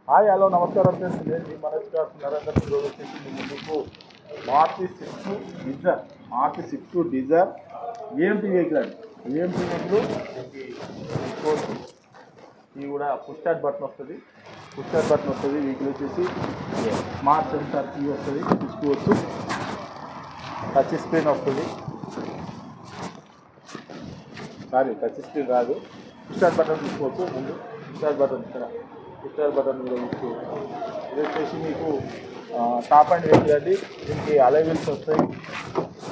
Hi hello నమస్కారం friends. నేను మీ మనోజ్ గారు నరేంద్ర ఈరోజు వచ్చేసి మీ ముందుకు మార్చి సిక్స్ డిజర్ ఏఎంటీ వెహికల్ అండి. ఏఎంటీ వెహికల్ ఇవి కూడా పుష్ స్టార్ట్ బటన్ వస్తుంది. వెహికల్ వచ్చేసి స్మార్ట్ సెన్సార్ కీ వస్తుంది, తీసుకోవచ్చు. టచ్ స్క్రీన్ వస్తుంది. టచ్ స్క్రీన్ రాదు. పుష్ స్టార్ట్ బటన్ తీసుకోవచ్చు. ముందు పుష్ స్టార్ట్ బటన్ కూడా తీసుకోవచ్చు. ఇది వచ్చేసి మీకు టాప్ అండ్ వెహికల్ అండి. దీనికి అలై వీల్స్ వస్తాయి,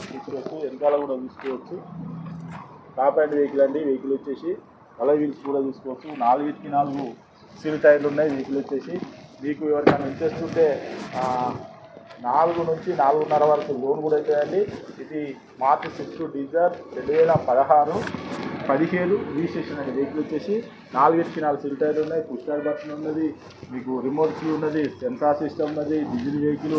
తీసుకోవచ్చు. వెనకాల కూడా తీసుకోవచ్చు. టాప్ అండ్ వెహికల్ అండి. వెహికల్ వచ్చేసి అలై వీల్స్ కూడా తీసుకోవచ్చు. 4 సీల్ టైర్లు ఉన్నాయి. వెహికల్ వచ్చేసి మీకు ఎవరికైనా ఇంట్రెస్ట్ ఉంటే 4 నుంచి 4.5 వరకు లోన్ కూడా అవుతాయండి. ఇది మార్చి 6 డీజర్ 2016-17 రిజిస్ట్రేషన్ అండి. వెహికల్ వచ్చేసి 4 సీల్ టైర్లు ఉన్నాయి. పుష్ స్టార్ట్ బటన్ ఉన్నది, మీకు రిమోట్ కీ ఉన్నది, సెన్సార్ సిస్టమ్ ఉన్నది. డీజిల్ వెహికల్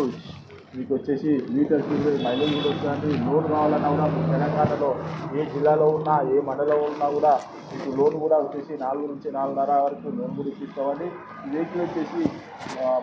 మీకు వచ్చేసి లీటర్ మైలేజ్ కూడా వస్తుందండి. లోన్ కావాలన్నా కూడా తెలంగాణలో ఏ జిల్లాలో ఉన్నా, ఏ మండలంలో ఉన్నా కూడా మీకు లోన్ కూడా వచ్చేసి 4 నుంచి 4.5 వరకు లోన్ కూడా ఇప్పిస్తామండి. ఈ వెహికల్ వచ్చేసి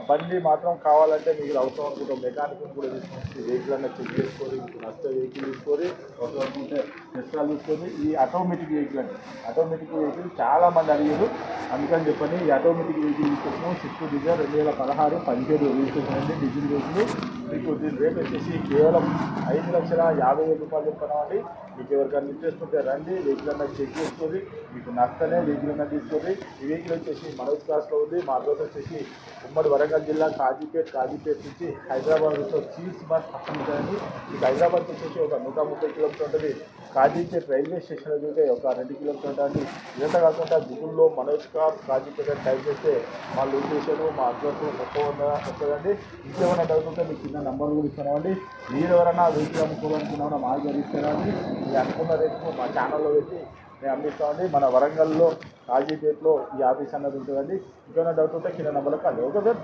బండి మాత్రం కావాలంటే మీకు అవసరం అనుకుంటాం మెకానిక్ కూడా తీసుకొని వెహికల్ అన్న చెక్ చేసుకొని, మీకు నష్ట వెహికల్ తీసుకొని అవసరం అనుకుంటే టెస్టాలు చూసుకొని. ఈ ఆటోమేటిక్ వెహికల్ అండి. ఆటోమేటిక్ వెహికల్ చాలామంది అడిగారు, అందుకని చెప్పని ఈ ఆటోమేటిక్ వెహికల్ తీసుకొచ్చినాం. 6 డీజర్ 2016-17 రిజిస్ట్రేషన్ అండి. డీజిల్ వెహికల్ మీకు దీని రేట్ వచ్చేసి కేవలం 5,50,000 రూపాయలు చెప్తున్నామండి. మీకు ఎవరికైనా ఇంట్రెస్ట్ ఉంటే రండి, వెహికల్ అన్న చెక్ చేసుకొని మీకు నచ్చనే వెహికల్ అన్న తీసుకొని. ఈ వెహికల్ వచ్చేసి మనోజ్ కార్స్లో ఉంది. మా అడ్రస్ వచ్చేసి ఉమ్మడి వరంగల్ జిల్లా కాజీపేట్ నుంచి హైదరాబాద్ వచ్చి సీట్స్ బస్ పక్కన ఉంటాయండి. మీకు హైదరాబాద్ వచ్చేసి ఒక 130 కిలోమీటర్ ఉంటుంది. కాజీపేట్ రైల్వే స్టేషన్ చూస్తే ఒక 2 కిలోమీటర్ ఉంటుంది. ఇదంతా కాకుండా గూగుల్లో మనోజ్ కార్స్ కాజీపేట టైప్ చేస్తే మా లొకేషన్, మా అడ్రస్ మొత్తం వస్తుందండి. ఇంకేమైనా డౌట్ ఉంటే మీకు చిన్న నెంబర్ కూడా ఇస్తున్నామండి. మీరు ఎవరైనా వెహికల్ అమ్ముకోవాలనుకున్నా మాకు జరిగిస్తారండి. మీరు అనుకున్న రేటుకు మా ఛానల్లో పెట్టి మేము అందిస్తామండి. మన వరంగల్లో కాజీపేటలో ఈ ఆఫీస్ అన్నది ఉంటుందండి. ఇంకేమైనా డౌట్ ఉంటే కింద నెంబర్లో కాదు. Okay sir.